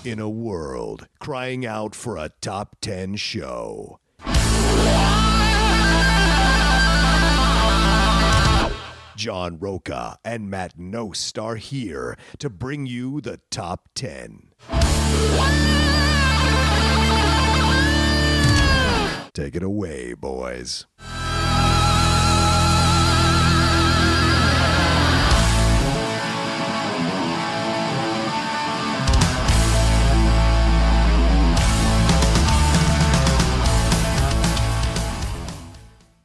in a world crying out for a top 10 show. John Roca and Matt Nost are here to bring you the top 10. Take it away, boys.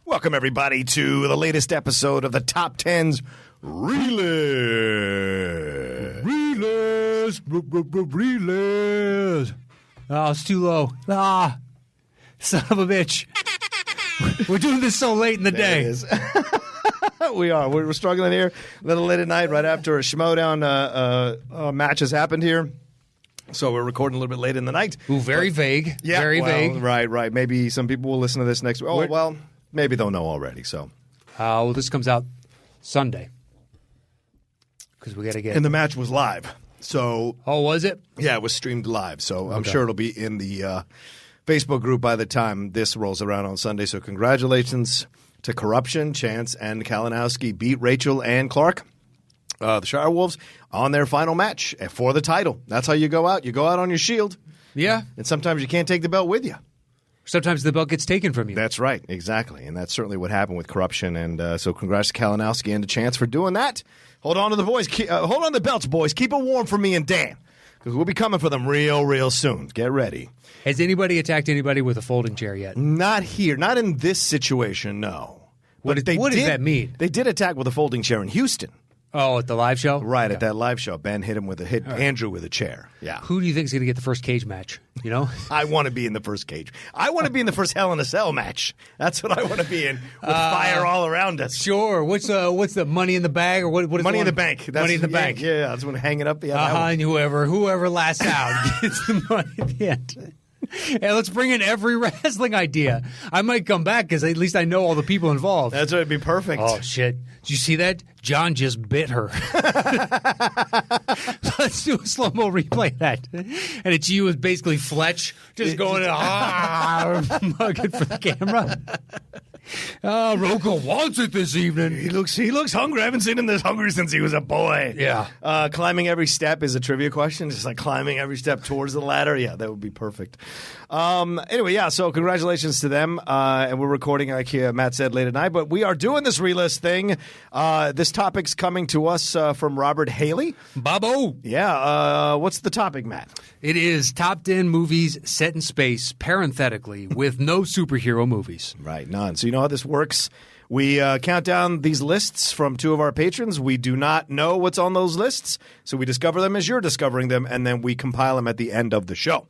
Welcome, everybody, to the latest episode of the Top 10's Relist. Relist. Oh, it's too low. Son of a bitch. We're doing this so late in the day. It is. We are. We're struggling here a little late at night right after a Schmodown match has happened here. So we're recording a little bit late in the night. Ooh, very vague. Yeah, very vague. Right. Maybe some people will listen to this next week. Oh, well, maybe they'll know already. So, well, this comes out Sunday because we got to get. And the match was live. So, oh, was it? Yeah, it was streamed live. So I'm sure it'll be in the Facebook group by the time this rolls around on Sunday. So congratulations to Corruption, Chance, and Kalinowski beat Rachel and Clark, the Shire Wolves, on their final match for the title. That's how you go out. You go out on your shield. Yeah. And sometimes you can't take the belt with you. Sometimes the belt gets taken from you. That's right. Exactly. And that's certainly what happened with Corruption. And so congrats to Kalinowski and to Chance for doing that. Hold on to the boys. Hold on to the belts, boys. Keep it warm for me and Dan, because we'll be coming for them real soon. Get ready. Has anybody attacked anybody with a folding chair yet? Not here. Not in this situation, no. What does that mean? They did attack with a folding chair in Houston. Oh, at the live show? Right, at that live show. Ben hit Andrew with a chair. Yeah. Who do you think is going to get the first cage match? You know? I want to be in the first cage. I want to be in the first Hell in a Cell match. That's what I want to be in, with fire all around us. Sure. What's the Money in the Bag? Or what is Money in the Bank. Money in the Bank. Yeah, that's when hanging up. And whoever lasts out gets the money at the end. Hey, let's bring in every wrestling idea. I might come back because at least I know all the people involved. That's what would be perfect. Oh, shit. Did you see that? John just bit her. Let's do a slow-mo replay of that. And it's you with basically Fletch just going mugging for the camera. Roca wants it this evening. He looks hungry. I haven't seen him this hungry since he was a boy. Yeah. Climbing every step is a trivia question. Just like climbing every step towards the ladder. Yeah, that would be perfect. Anyway, yeah, so congratulations to them. And we're recording, like Matt said, late at night. But we are doing this relist thing. This topic's coming to us from Robert Haley. Bobo. Yeah. What's the topic, Matt? It is top 10 movies set in space, parenthetically, with no superhero movies. Right, none. So you know how this works. We count down these lists from two of our patrons. We do not know what's on those lists, so we discover them as you're discovering them, and then we compile them at the end of the show.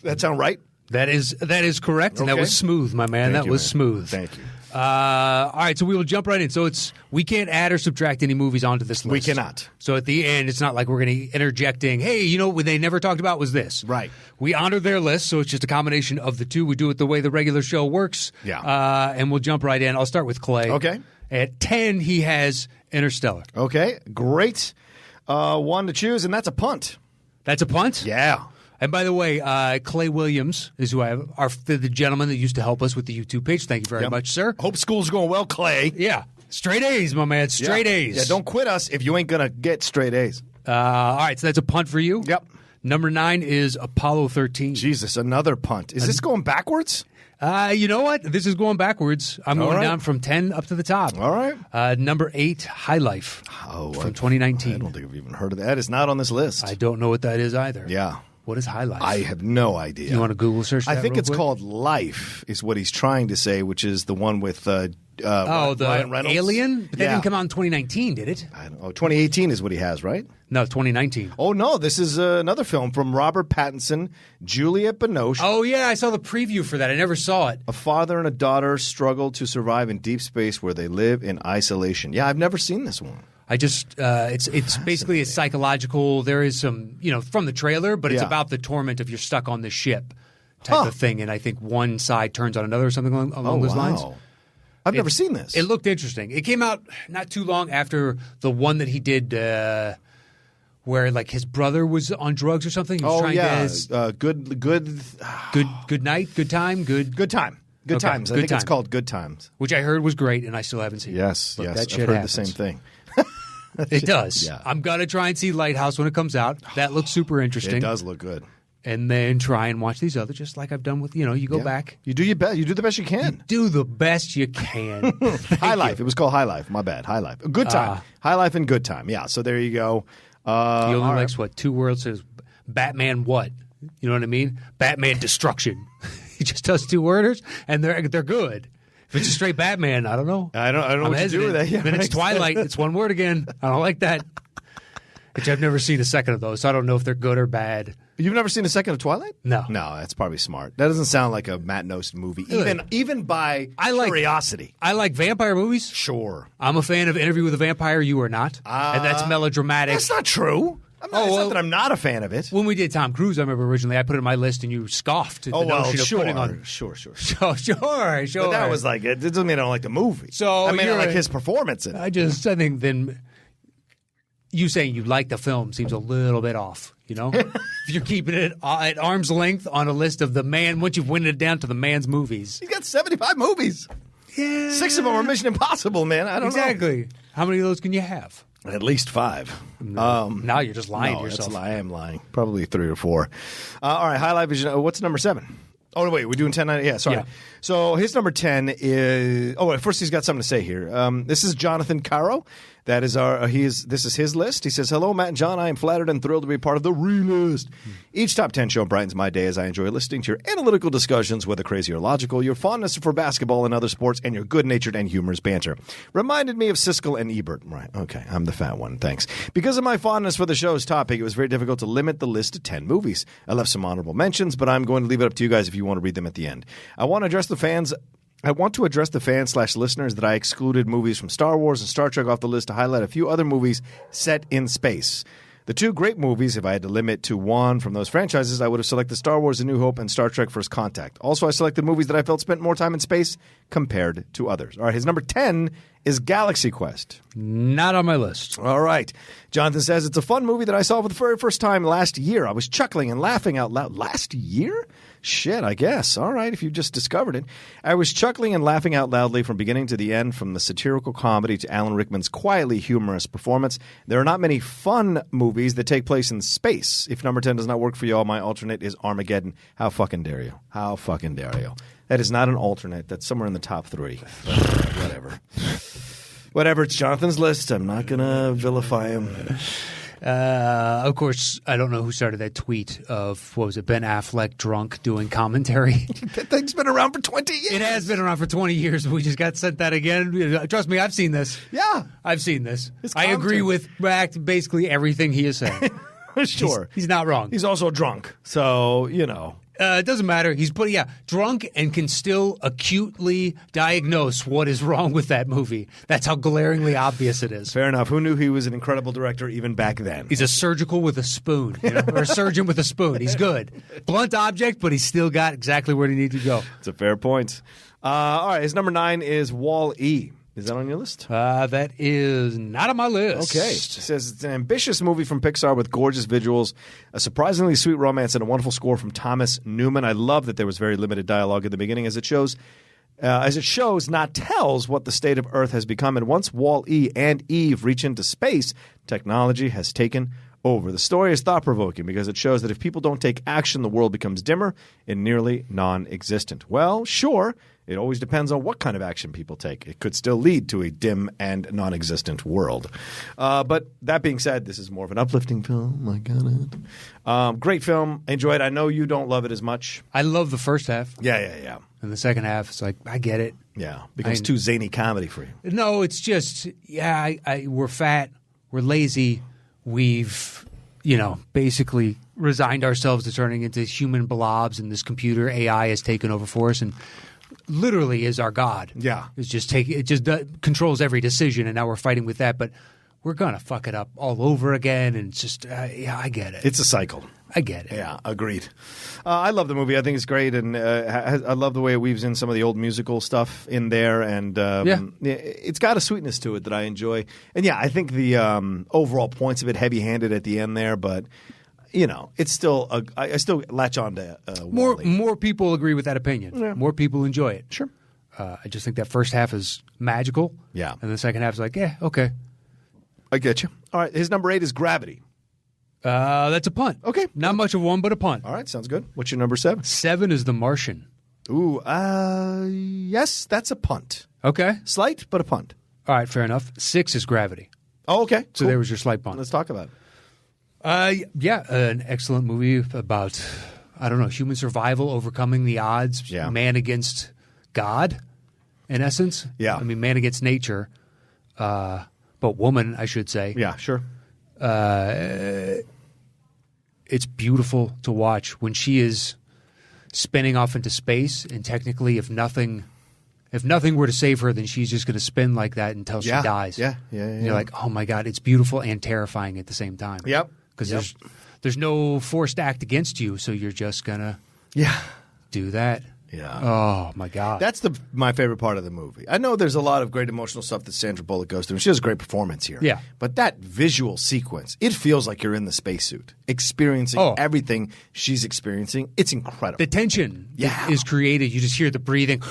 That sound right? That is correct, and that was smooth, my man. Thank you, man. Smooth. Thank you. All right, so we will jump right in. So we can't add or subtract any movies onto this list. We cannot. So at the end, it's not like we're going to interjecting, hey, you know what they never talked about was this. Right. We honor their list, so it's just a combination of the two. We do it the way the regular show works. Yeah. And we'll jump right in. I'll start with Clay. Okay. At 10, he has Interstellar. Okay, great. One to choose, and that's a punt. That's a punt? Yeah. And by the way, Clay Williams is who I have, the gentleman that used to help us with the YouTube page. Thank you very much, sir. Hope school's going well, Clay. Yeah. Straight A's, my man. Straight A's. Yeah, don't quit us if you ain't going to get straight A's. All right, so that's a punt for you. Yep. Number 9 is Apollo 13. Jesus, another punt. Is this going backwards? You know what? This is going backwards. I'm going down from 10 up to the top. All right. Number 8, High Life from 2019. I don't think I've even heard of that. It's not on this list. I don't know what that is either. Yeah. What is High Life? I have no idea. You want to Google search that I think real it's quick? called Life is what he's trying to say, which is the one with the Ryan Reynolds. Alien? But that didn't come out in 2019, did it? I don't know. 2018 is what he has, right? No, 2019. Oh, no. This is another film from Robert Pattinson, Juliette Binoche. Oh, yeah. I saw the preview for that. I never saw it. A father and a daughter struggle to survive in deep space where they live in isolation. Yeah, I've never seen this one. I just it's basically a psychological. There is some from the trailer, but it's about the torment of you're stuck on the ship type of thing, and I think one side turns on another or something along those lines. I've never seen this. It looked interesting. It came out not too long after the one that he did. where like his brother was on drugs or something. He was trying to good night, good time, good time. Good Times. I think it's called Good Times. Which I heard was great, and I still haven't seen it. Yes. That I've shit heard happens. the same thing. It does. Yeah. I'm going to try and see Lighthouse when it comes out. That looks super interesting. It does look good. And then try and watch these other, just like I've done with, you go back. You do your best. You do the best you can. You do the best you can. High Life. It was called High Life. My bad. High Life. Good Time. High Life and Good Time. Yeah, so there you go. He only likes, what, 2 words? Says Batman what? You know what I mean? Batman Destruction. He just does 2 worders, and they're good. If it's a straight Batman, I don't know. I don't know what to do with that. Yeah, then it's Twilight. It's 1 word again. I don't like that. Which I've never seen a second of those, so I don't know if they're good or bad. You've never seen a second of Twilight? No. No, that's probably smart. That doesn't sound like a Matt Nost movie, even by curiosity. I like vampire movies. Sure. I'm a fan of Interview with a Vampire. You are not. And that's melodramatic. That's not true. It's not that I'm not a fan of it. When we did Tom Cruise, I remember originally I put it on my list and you scoffed at the notion of putting on. Sure. Sure. But that was like, it doesn't mean I don't like the movie. So I mean, I like his performance in it. I think then you saying you like the film seems a little bit off, If you're keeping it at arm's length on a list of the man, once you've winned it down to the man's movies. He's got 75 movies. Yeah. 6 of them are Mission Impossible, man. I don't know. Exactly. How many of those can you have? At least 5. Now you're just lying to yourself. I am lying. Probably 3 or 4. All right, High Life is what's number 7? Oh, no, wait, we're doing 10, 9? Yeah, sorry. Yeah. So his number 10 is... Oh, wait, first he's got something to say here. This is Jonathan Caro. That is this is his list. He says, hello, Matt and John. I am flattered and thrilled to be part of the Relist. Each top 10 show brightens my day as I enjoy listening to your analytical discussions, whether crazy or logical, your fondness for basketball and other sports, and your good-natured and humorous banter. Reminded me of Siskel and Ebert. Right, okay, I'm the fat one, thanks. Because of my fondness for the show's topic, it was very difficult to limit the list to 10 movies. I left some honorable mentions, but I'm going to leave it up to you guys if you want to read them at the end. I want to address the fans / listeners that I excluded movies from Star Wars and Star Trek off the list to highlight a few other movies set in space. The 2 great movies, if I had to limit to one from those franchises, I would have selected Star Wars A New Hope and Star Trek First Contact. Also, I selected movies that I felt spent more time in space compared to others. All right, his number 10 is Galaxy Quest. Not on my list. All right. Jonathan says, it's a fun movie that I saw for the very first time last year. I was chuckling and laughing out loud. Last year? Shit, I guess. All right, if you just discovered it. I was chuckling and laughing out loudly from beginning to the end, from the satirical comedy to Alan Rickman's quietly humorous performance. There are not many fun movies that take place in space. If number 10 does not work for you all, my alternate is Armageddon. How fucking dare you? How fucking dare you? That is not an alternate. That's somewhere in the top 3. Whatever. Whatever, it's Jonathan's list. I'm not going to vilify him. Of course, I don't know who started that tweet of, what was it, Ben Affleck drunk doing commentary. That thing's been around for 20 years. It has been around for 20 years. We just got sent that again. Trust me, I've seen this. Yeah. I've seen this. I agree with basically everything he is saying. Sure. He's not wrong. He's also drunk. So, It doesn't matter. He's drunk and can still acutely diagnose what is wrong with that movie. That's how glaringly obvious it is. Fair enough. Who knew he was an incredible director even back then? He's a surgical with a spoon, or a surgeon with a spoon. He's good. Blunt object, but he's still got exactly where he needs to go. It's a fair point. All right, his number 9 is Wall-E. Is that on your list? That is not on my list. Okay. It says it's an ambitious movie from Pixar with gorgeous visuals, a surprisingly sweet romance, and a wonderful score from Thomas Newman. I love that there was very limited dialogue at the beginning, as it shows, not tells, what the state of Earth has become. And once Wall-E and Eve reach into space, technology has taken over. The story is thought-provoking because it shows that if people don't take action, the world becomes dimmer and nearly non-existent. Well, sure. It always depends on what kind of action people take. It could still lead to a dim and non-existent world. But that being said, this is more of an uplifting film. I got it. Great film. Enjoy it. I know you don't love it as much. I love the first half. Yeah. And the second half, it's like, I get it. Yeah. Becomes too zany comedy for you. No, it's just, we're fat. We're lazy. We've, basically resigned ourselves to turning into human blobs, and this computer AI has taken over for us and literally is our god. Yeah. It just controls every decision, and now we're fighting with that. But we're going to fuck it up all over again, and it's just, I get it. It's a cycle. I get it. Yeah, agreed. I love the movie. I think it's great, and I love the way it weaves in some of the old musical stuff in there, and it's got a sweetness to it that I enjoy. And yeah, I think the overall points of it heavy-handed at the end there, but it's still I still latch on to more people agree with that opinion. Yeah. More people enjoy it. Sure. I just think that first half is magical. Yeah. And the second half is like, yeah, okay. I get you. All right, his number 8 is Gravity. That's a punt. Okay. Not much of one, but a punt. All right, sounds good. What's your number 7? 7 is The Martian. Ooh, yes, that's a punt. Okay. Slight, but a punt. All right, fair enough. 6 is Gravity. Oh, okay. So there was your slight punt. Let's talk about it. Yeah, an excellent movie about, I don't know, human survival, overcoming the odds, Yeah. man against God, in essence. Yeah. I mean, man against nature, but woman, I should say. Yeah, sure. It's beautiful to watch when she is spinning off into space, and technically, if nothing were to save her, then she's just going to spin like that until she dies. Yeah. And you're like, oh my God, it's beautiful and terrifying at the same time. Yep. Because there's no forced act against you, so you're just gonna do that. Yeah. Oh my God. That's my favorite part of the movie. I know there's a lot of great emotional stuff that Sandra Bullock goes through, and she has a great performance here. Yeah. But that visual sequence, it feels like you're in the spacesuit, experiencing everything she's experiencing. It's incredible. The tension is created. You just hear the breathing.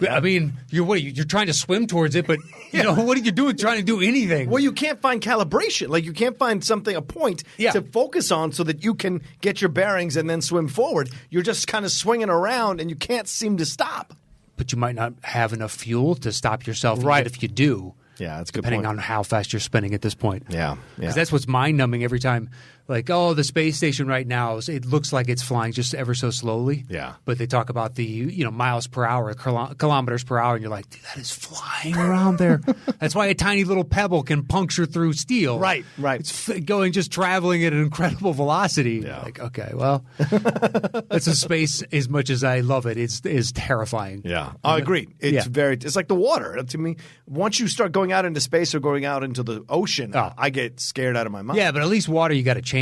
I mean, you're trying to swim towards it, but what are you doing trying to do anything? Well, you can't find calibration. Like, you can't find a point to focus on so that you can get your bearings and then swim forward. You're just kind of swinging around, and you can't seem to stop. But you might not have enough fuel to stop yourself, right? If you do. Yeah, that's a good depending point. on how fast you're spinning at this point. Yeah. Because that's what's mind-numbing every time. Like, the space station right now, it looks like it's flying just ever so slowly. Yeah. But they talk about the miles per hour, kilometers per hour, and you're like, dude, that is flying around there. That's why a tiny little pebble can puncture through steel. Right. It's just traveling at an incredible velocity. Yeah. Like, okay, well, that's a space, as much as I love it, is terrifying. Yeah, I agree. It's like the water. To me, once you start going out into space or going out into the ocean, I get scared out of my mind. Yeah, but at least water, you got a chance.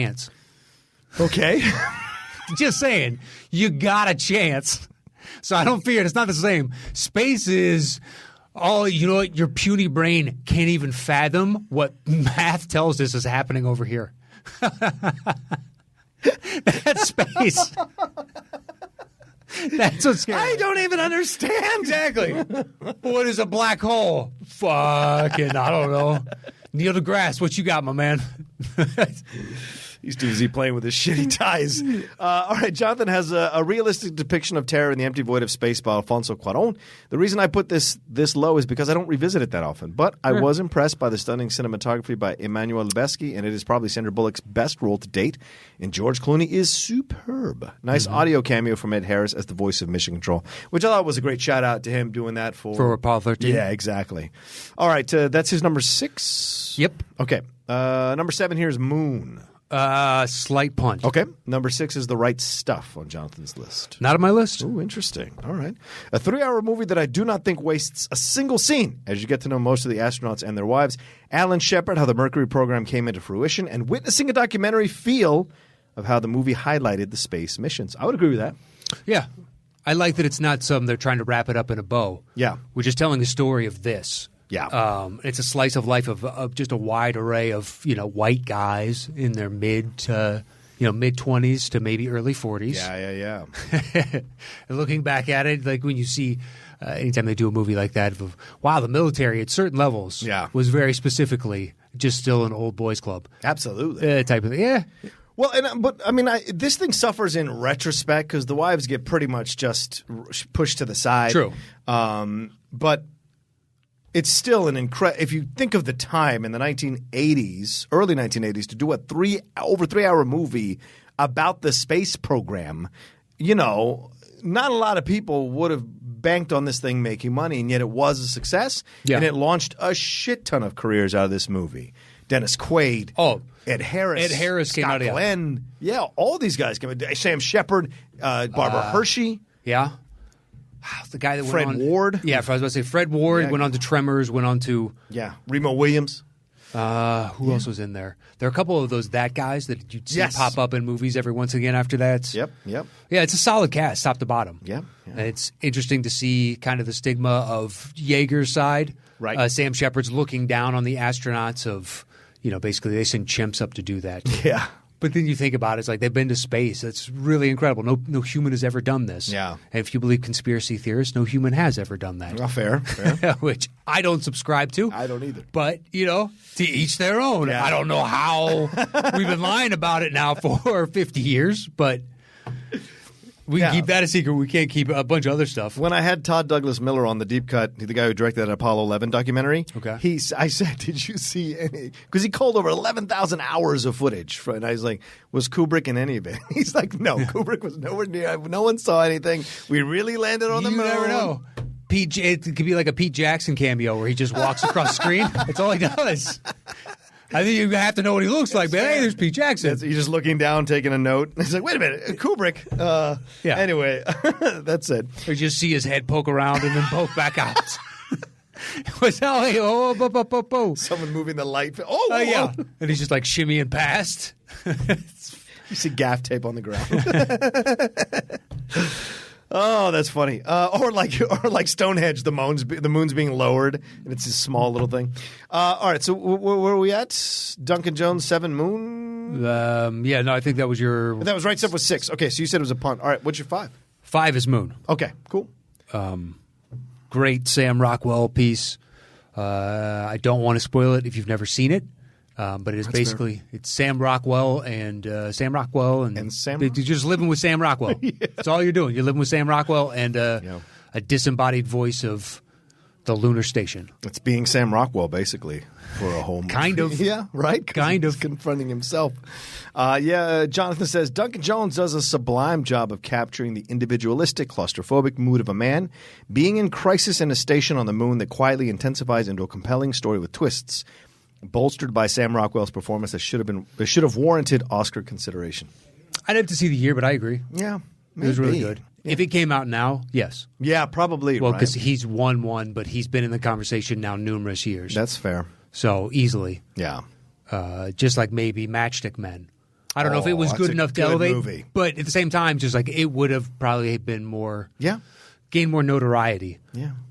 Okay. Just saying, you got a chance. So I don't fear it. It's not the same. Space is what your puny brain can't even fathom what math tells us is happening over here. That's space. That's what's scary. I don't even understand. Exactly. What is a black hole? Fucking, I don't know. Neil deGrasse, what you got, my man? He's too busy playing with his shitty ties. All right, Jonathan has a realistic depiction of terror in the empty void of space by Alfonso Cuarón. The reason I put this low is because I don't revisit it that often. But I was impressed by the stunning cinematography by Emmanuel Lubezki, and it is probably Sandra Bullock's best role to date. And George Clooney is superb. Nice audio cameo from Ed Harris as the voice of Mission Control, which I thought was a great shout-out to him doing that for Apollo 13. Yeah, exactly. All right, that's his number 6? Yep. Okay. Number 7 here is Moon. Slight punt. Okay. Number 6 is The Right Stuff on Jonathan's list. Not on my list. Ooh, interesting. All right. A 3-hour movie that I do not think wastes a single scene as you get to know most of the astronauts and their wives. Alan Shepard, how the Mercury program came into fruition, and witnessing a documentary feel of how the movie highlighted the space missions. I would agree with that. Yeah. I like that it's not they're trying to wrap it up in a bow. Yeah. We're just telling the story of this. Yeah. It's a slice of life of just a wide array of, white guys in their mid-20s to maybe early 40s. Yeah. And looking back at it, like when you see anytime they do a movie like that, the military at certain levels was very specifically just still an old boys club. Absolutely. Type of thing. Yeah. Well, but I mean, this thing suffers in retrospect because the wives get pretty much just pushed to the side. True. But it's still an incredible. If you think of the time in the 1980s, early 1980s, to do a over 3-hour movie about the space program, not a lot of people would have banked on this thing making money, and yet it was a success. Yeah. And it launched a shit ton of careers out of this movie. Dennis Quaid. Ed Harris. Ed Harris came out of Glenn. Yeah, all these guys came out. Sam Shepard, Barbara Hershey. Yeah. The guy that Fred went on. Ward. Yeah, I was about to say Fred Ward went on to Tremors, went on to. Yeah, Remo Williams. Who else was in there? There are a couple of those that guys that you'd see Yes. pop up in movies every once again after that. Yep. Yeah, it's a solid cast, top to bottom. Yep. And it's interesting to see kind of the stigma of Yeager's side. Right. Sam Shepard's looking down on the astronauts of, basically they send chimps up to do that. Yeah. But then you think about it, it's like they've been to space. That's really incredible. No human has ever done this. Yeah. And if you believe conspiracy theorists, no human has ever done that. Well, fair. Which I don't subscribe to. I don't either. But, to each their own. Yeah. I don't know how we've been lying about it now for 50 years, but we can keep that a secret. We can't keep a bunch of other stuff. When I had Todd Douglas Miller on the Deep Cut, the guy who directed that Apollo 11 documentary, Okay. I said, did you see any? Because he called over 11,000 hours of footage. And I was like, was Kubrick in any of it? He's like, no, Kubrick was nowhere near. No one saw anything. We really landed on the moon. You never know. It could be like a Pete Jackson cameo where he just walks across the screen. That's all he does. I think you have to know what he looks like, man. Hey, there's Pete Jackson. He's just looking down, taking a note. He's like, wait a minute, Kubrick. Yeah. Anyway, that's it. Or you just see his head poke around and then poke back out. Someone moving the light. Oh, yeah. And he's just like shimmying past. You see gaff tape on the ground. Oh, that's funny. Or like Stonehenge, the moon's being lowered, and it's this small little thing. All right, so where are we at? Duncan Jones, 7 Moon? I think that was your... That was right. Stuff was 6. Okay, so you said it was a punt. All right, what's your 5? 5 is Moon. Okay, cool. Great Sam Rockwell piece. I don't want to spoil it if you've never seen it. But it is basically it's Sam Rockwell and Sam. You're just living with Sam Rockwell. Yeah. That's all you're doing. You're living with Sam Rockwell and a disembodied voice of the lunar station. It's being Sam Rockwell basically for a whole movie. Kind of. Yeah, right? Kind of. Confronting himself. Jonathan says, Duncan Jones does a sublime job of capturing the individualistic, claustrophobic mood of a man being in crisis in a station on the moon that quietly intensifies into a compelling story with twists, bolstered by Sam Rockwell's performance that should have warranted Oscar consideration. I'd have to see the year, but I agree. Yeah, maybe. It was really good. Yeah. If it came out now, yes. Yeah, probably. Well, because he's won one, but he's been in the conversation now numerous years. That's fair. So easily. Yeah. Just like maybe Matchstick Men. I don't know if it was good enough to elevate, movie. But at the same time, just like it would have probably been more, gained more notoriety,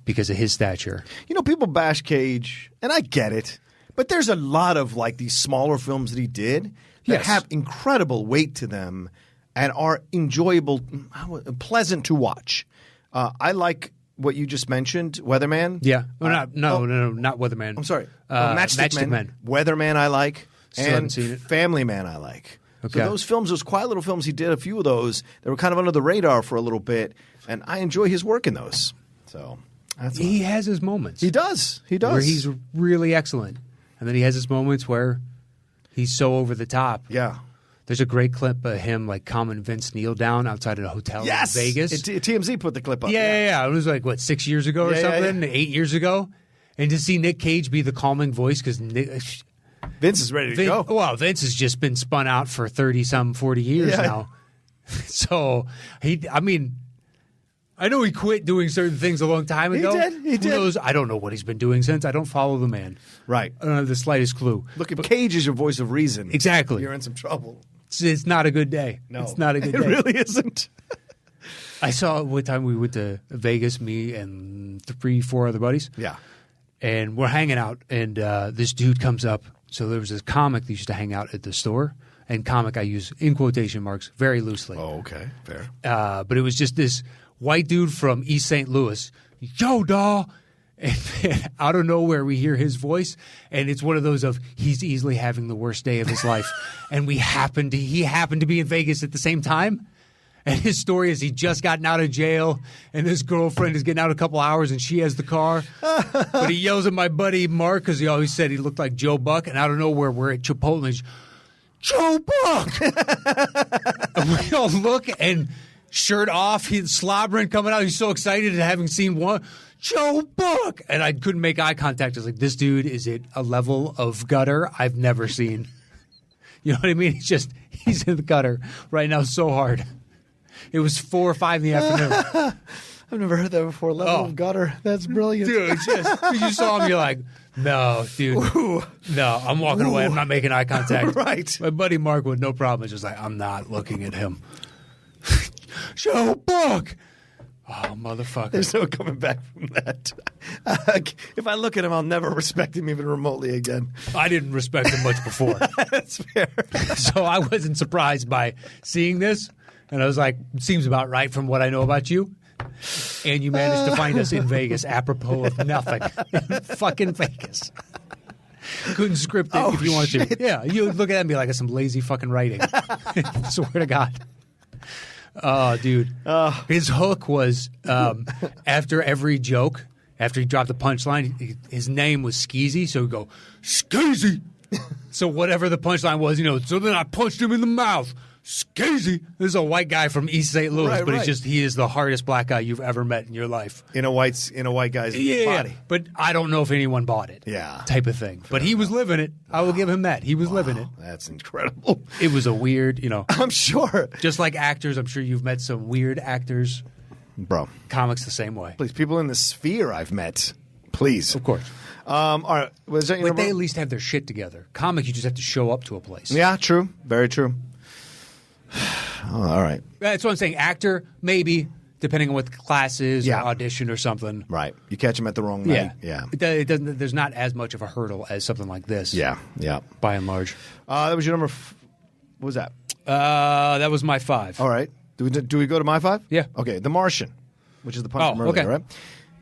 because of his stature. People bash Cage, and I get it, but there's a lot of like these smaller films that he did that have incredible weight to them and are enjoyable, pleasant to watch. I like what you just mentioned, Weatherman. Yeah, not Weatherman. I'm sorry, Matchstick Men. Weatherman I like, Still and haven't seen it. Family Man I like. Okay. So those films, those quiet little films, he did a few of those that were kind of under the radar for a little bit, and I enjoy his work in those. So he has his moments. He does. Where he's really excellent, and then he has his moments where he's so over the top. Yeah. There's a great clip of him like calming Vince Neil down outside of a hotel in Vegas. TMZ put the clip up. Yeah. It was like, 6 years ago or something? 8 years ago? And to see Nick Cage be the calming voice because Vince is ready to go. Well, Vince has just been spun out for 40 years now. So, I know he quit doing certain things a long time ago. He did. Who knows? I don't know what he's been doing since. I don't follow the man. Right. I don't have the slightest clue. Look, if Cage is your voice of reason, exactly, you're in some trouble. It's not a good day. No. It's not a good day. It really isn't. I saw one time we went to Vegas, me and 3-4 other buddies. Yeah. And we're hanging out, and this dude comes up. So there was this comic that used to hang out at the store. And comic I use in quotation marks very loosely. Oh, okay. Fair. But it was just this white dude from East St. Louis. Yo, dawg. And out of nowhere, we hear his voice, and it's one of those of he's easily having the worst day of his life, and he happened to be in Vegas at the same time. And his story is he just gotten out of jail, and his girlfriend is getting out a couple hours, and she has the car. But he yells at my buddy Mark because he always said he looked like Joe Buck, and out of nowhere, we're at Chipotle, and he's, Joe Buck! And we all look, and shirt off, he's slobbering, coming out. He's so excited at having seen one. Joe Buck! And I couldn't make eye contact. I was like, this dude is at a level of gutter I've never seen. You know what I mean? He's in the gutter right now so hard. It was 4 or 5 in the afternoon. I've never heard that before. Level of gutter. That's brilliant. Dude, just you saw him, you're like, no, dude. Ooh. No, I'm walking away. I'm not making eye contact. Right. My buddy Mark with no problem is just like, I'm not looking at him. Joe Buck. Oh, motherfucker. There's no coming back from that. If I look at him, I'll never respect him even remotely again. I didn't respect him much before. That's fair. So I wasn't surprised by seeing this. And I was like, seems about right from what I know about you. And you managed to find us in Vegas apropos of nothing. Fucking Vegas. Couldn't script it if you wanted to. Yeah, you would look at it and be like, it's some lazy fucking writing. Swear to God. Oh, dude. His hook was after every joke, after he dropped the punchline, his name was Skeezy, so he'd go, Skeezy! So whatever the punchline was, so then I punched him in the mouth. Skeezy. This is a white guy from East St. Louis, but he is the hardest black guy you've ever met in your life. In a white guy's body. But I don't know if anyone bought it. Yeah. Type of thing. But he was living it. I will give him that. He was living it. That's incredible. It was a weird, I'm sure. Just like actors, I'm sure you've met some weird actors. Bro. Comics the same way. Please, people in the sphere I've met. Please. Of course. All right. Was that your But number? they at least have their shit together. Comics, you just have to show up to a place. Yeah, true. Very true. Oh, all right. That's what I'm saying. Actor, maybe, depending on what the class is, Yeah. or audition or something. Right. You catch him at the wrong night. Yeah. It doesn't. There's not as much of a hurdle as something like this. Yeah. Yeah. By and large. That was your number. What was that? That was my 5. All right. Do we go to my 5? Yeah. Okay. The Martian, which is the punch from earlier, okay. right?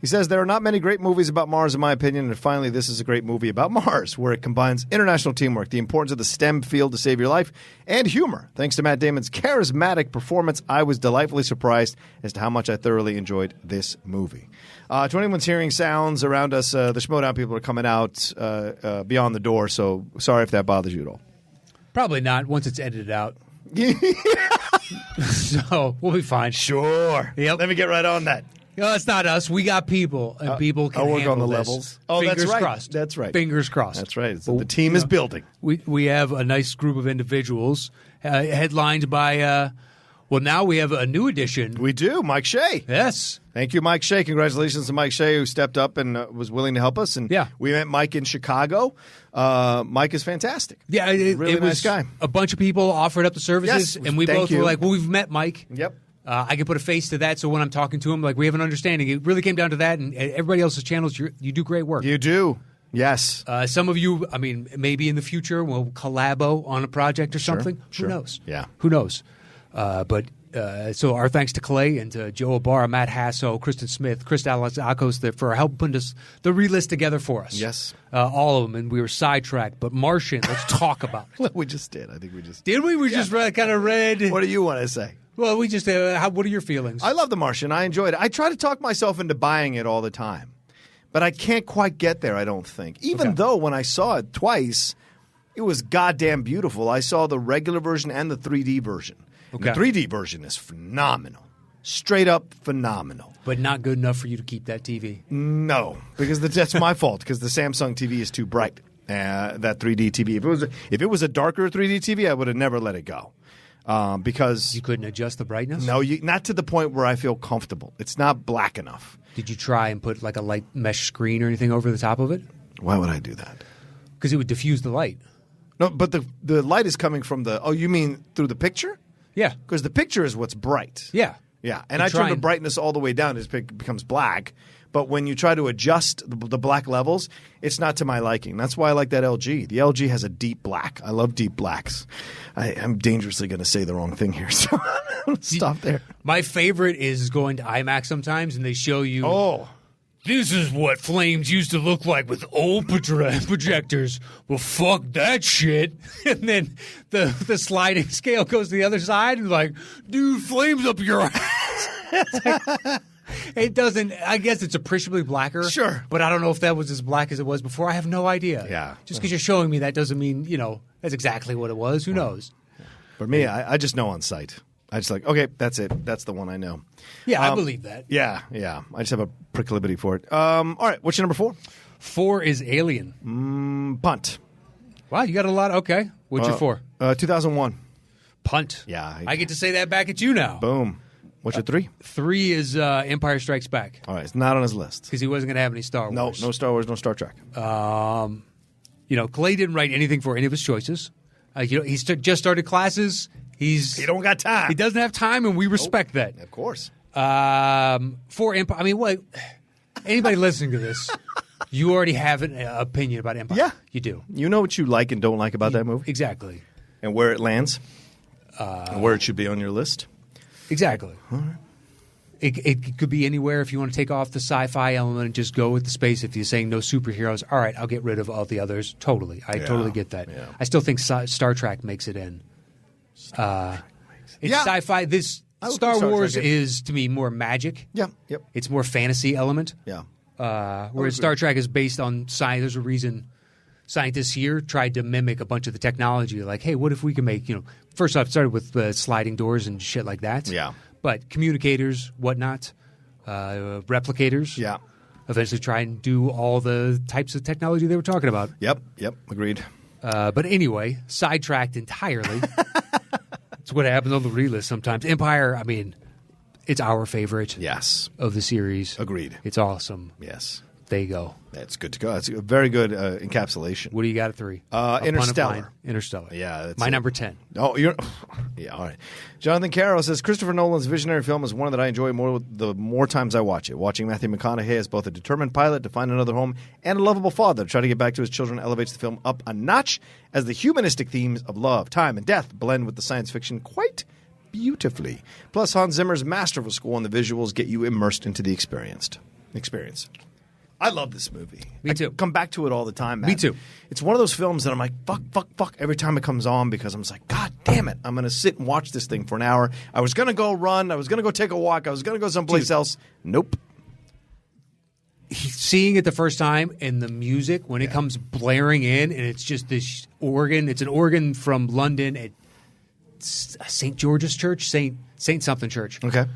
He says, there are not many great movies about Mars, in my opinion, and finally this is a great movie about Mars, where it combines international teamwork, the importance of the STEM field to save your life, and humor. Thanks to Matt Damon's charismatic performance, I was delightfully surprised as to how much I thoroughly enjoyed this movie. To anyone's hearing sounds around us, the Schmoedown people are coming out beyond the door, so sorry if that bothers you at all. Probably not, once it's edited out. So, we'll be fine. Sure. Yep. Let me get right on that. No, it's not us. We got people, and people can I'll work handle on the this. levels. Oh, Fingers that's right. crossed. That's right. Fingers crossed. That's right. So the team is building. We have a nice group of individuals headlined by, now we have a new addition. We do. Mike Shea. Yes. Thank you, Mike Shea. Congratulations to Mike Shea, who stepped up and was willing to help us. And Yeah. we met Mike in Chicago. Mike is fantastic. Yeah, really it nice was guy. A bunch of people offered up the services, Yes, and we thank both you. were like, well, we've met Mike. Yep. I can put a face to that, so when I'm talking to him, like, we have an understanding. It really came down to that, and everybody else's channels, you do great work. You do. Yes. Some of you, I mean, maybe in the future we'll collabo on a project or something. sure. Who knows? Yeah. Who knows? So our thanks to Clay and to Joe Ibarra, Matt Hasso, Kristen Smith, Chris Alazakos for helping put the relist together for us. Yes. All of them, and we were sidetracked. But Martian, let's talk about it. We just did. I think we just Did we? We just kind of read. What do you want to say? Well, we just. What are your feelings? I love The Martian. I enjoyed it. I try to talk myself into buying it all the time, but I can't quite get there, I don't think. Even though when I saw it twice, it was goddamn beautiful. I saw the regular version and the 3D version. Okay. The 3D version is phenomenal. Straight up phenomenal. But not good enough for you to keep that TV. No, because that's my fault, because the Samsung TV is too bright, that 3D TV. If it was a darker 3D TV, I would have never let it go. Because You couldn't adjust the brightness? no, not to the point where I feel comfortable. It's not black enough. Did you try and put like a light mesh screen or anything over the top of it? Why would I do that? Because it would diffuse the light. No, but the light is coming from the. Oh, you mean through the picture? Yeah. Because the picture is what's bright. Yeah. Yeah, and I turn the brightness all the way down. It becomes black. But when you try to adjust the black levels, it's not to my liking. That's why I like that LG. The LG has a deep black. I love deep blacks. I'm dangerously going to say the wrong thing here, so stop there. My favorite is going to IMAX sometimes, and they show you. Oh. This is what flames used to look like with old projectors. Well, fuck that shit. And then the sliding scale goes to the other side and like, dude, flames up your ass. It doesn't, I guess it's appreciably blacker. Sure. But I don't know if that was as black as it was before. I have no idea. Yeah. Just because you're showing me that doesn't mean, that's exactly what it was. Who knows? For me, I just know on sight. I just like, okay, that's it. That's the one I know. Yeah, I believe that. Yeah. I just have a proclivity for it. All right, what's your number 4? 4 is Alien. Punt. Wow, you got a lot. Okay. What's your 4? 2001. Punt. Yeah. I get to say that back at you now. Boom. What's your 3? 3 is Empire Strikes Back. All right, it's not on his list. Because he wasn't going to have any Star Wars. No Star Wars, no Star Trek. Clay didn't write anything for any of his choices. He's just started classes. He don't got time. He doesn't have time, and we respect that. Of course. For Empire, I mean, what? Anybody listening to this, you already have an opinion about Empire. Yeah. You do. You know what you like and don't like about that movie? Exactly. And where it lands? And where it should be on your list? Exactly. All right. It could be anywhere. If you want to take off the sci-fi element and just go with the space, if you're saying no superheroes, all right, I'll get rid of all the others. Totally. I totally get that. Yeah. I still think Star Trek makes it in. It's sci-fi. Star Wars is, to me, more magic. Yeah. Yep. It's more fantasy element. Yeah. Whereas Star Trek is based on science. There's a reason scientists here tried to mimic a bunch of the technology. Like, hey, what if we can make, first off, it started with sliding doors and shit like that. Yeah. But communicators, whatnot, replicators. Yeah. Eventually try and do all the types of technology they were talking about. Yep. Agreed. But anyway, sidetracked entirely. That's what happens on the relist sometimes. Empire, I mean, it's our favorite Yes. of the series. Agreed. It's awesome. Yes. There you go. That's good to go. That's a very good encapsulation. What do you got at 3? Interstellar. Interstellar. Yeah. My number 10. Oh, yeah, all right. Jonathan Carroll says, Christopher Nolan's visionary film is one that I enjoy more the more times I watch it. Watching Matthew McConaughey as both a determined pilot to find another home and a lovable father to try to get back to his children elevates the film up a notch as the humanistic themes of love, time, and death blend with the science fiction quite beautifully. Plus, Hans Zimmer's masterful score and the visuals get you immersed into the experience. I love this movie. Me too. I come back to it all the time, Matt. Me too. It's one of those films that I'm like, fuck, every time it comes on because I'm just like, God damn it. I'm going to sit and watch this thing for an hour. I was going to go run. I was going to go take a walk. I was going to go someplace else. Nope. Seeing it the first time and the music, when it comes blaring in and it's just this organ. It's an organ from London at St. George's Church, Saint something church. Okay.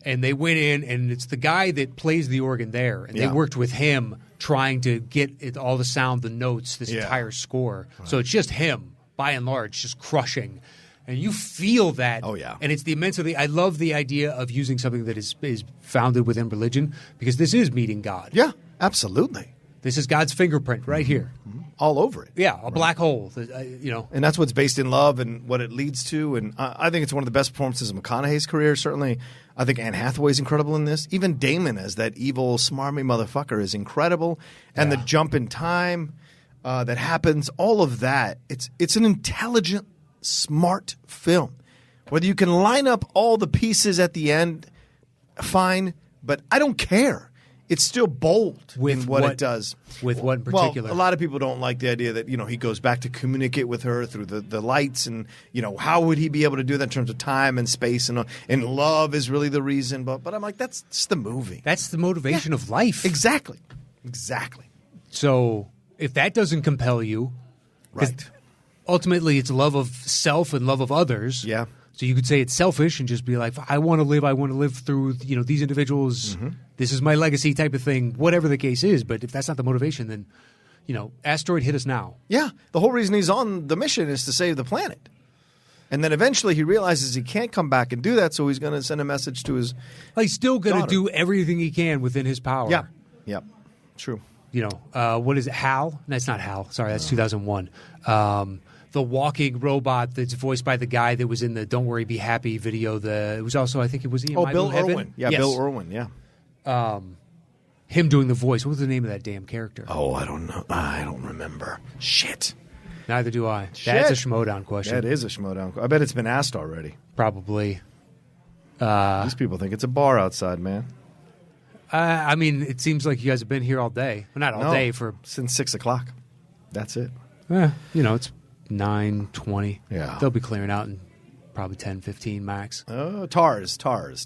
And they went in, and it's the guy that plays the organ there. And they worked with him trying to get all the sound, the notes, this entire score. Right. So it's just him, by and large, just crushing. And you feel that. Oh, yeah. And it's the immensity. I love the idea of using something that is founded within religion because this is meeting God. Yeah, absolutely. This is God's fingerprint right here. Mm-hmm. All over it. Yeah, a black hole, And that's what's based in love and what it leads to. And I think it's one of the best performances of McConaughey's career, certainly. I think Anne Hathaway's incredible in this. Even Damon as that evil, smarmy motherfucker is incredible. And the jump in time that happens, all of that. It's an intelligent, smart film. Whether you can line up all the pieces at the end, fine. But I don't care. It's still bold in what it does. With what in particular? Well, a lot of people don't like the idea that, he goes back to communicate with her through the lights and, how would he be able to do that in terms of time and space and love is really the reason. But I'm like, that's just the movie. That's the motivation of life. Exactly. So if that doesn't compel you, right. Ultimately it's love of self and love of others. Yeah. So you could say it's selfish and just be like, I want to live through, these individuals. Mm-hmm. This is my legacy type of thing, whatever the case is. But if that's not the motivation, then, asteroid hit us now. Yeah. The whole reason he's on the mission is to save the planet. And then eventually he realizes he can't come back and do that, so he's going to send a message to his He's still going to daughter. do everything he can within his power. Yeah. Yep. True. What is it, HAL? That's not HAL. Sorry, that's 2001. The walking robot that's voiced by the guy that was in the "Don't Worry, Be Happy" video. It was also, I think it was Bill Irwin. Yeah, yes. Bill Irwin. Yeah. Him doing the voice. What was the name of that damn character? Oh, I don't know. I don't remember. Shit. Neither do I. Shit. That's a Schmodown question. That is a Schmodown. I bet it's been asked already. Probably. These people think it's a bar outside, man. I mean, it seems like you guys have been here all day. Well, not all day since 6 o'clock. That's it. It's 9:20. Yeah. They'll be clearing out in probably 10, 15 max. TARS. TARS.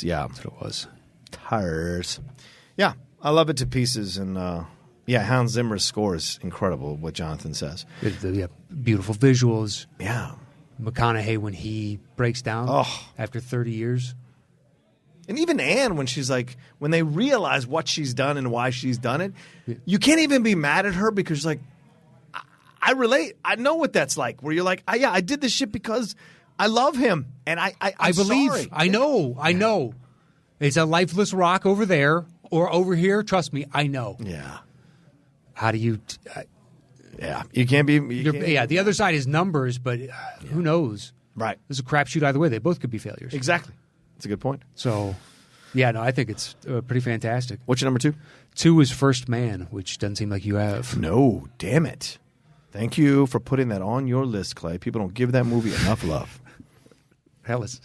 Yeah. That's what it was. TARS. Yeah. I love it to pieces. And Hans Zimmer's score is incredible, what Jonathan says. Beautiful visuals. Yeah. McConaughey when he breaks down after 30 years. And even Anne, when she's like, when they realize what she's done and why she's done it, you can't even be mad at her because, like, I relate. I know what that's like, where you're like, I did this shit because I love him, and I believe. sorry. I know. It's a lifeless rock over there or over here. Trust me, I know. Yeah. How do you? Yeah. You can't be. You can't, Yeah, the other side is numbers, but who knows? Right. There's a crapshoot either way. They both could be failures. Exactly. That's a good point. So, yeah, no, I think it's pretty fantastic. What's your number 2? 2 is First Man, which doesn't seem like you have. No, damn it. Thank you for putting that on your list, Clay. People don't give that movie enough love. Hell, it's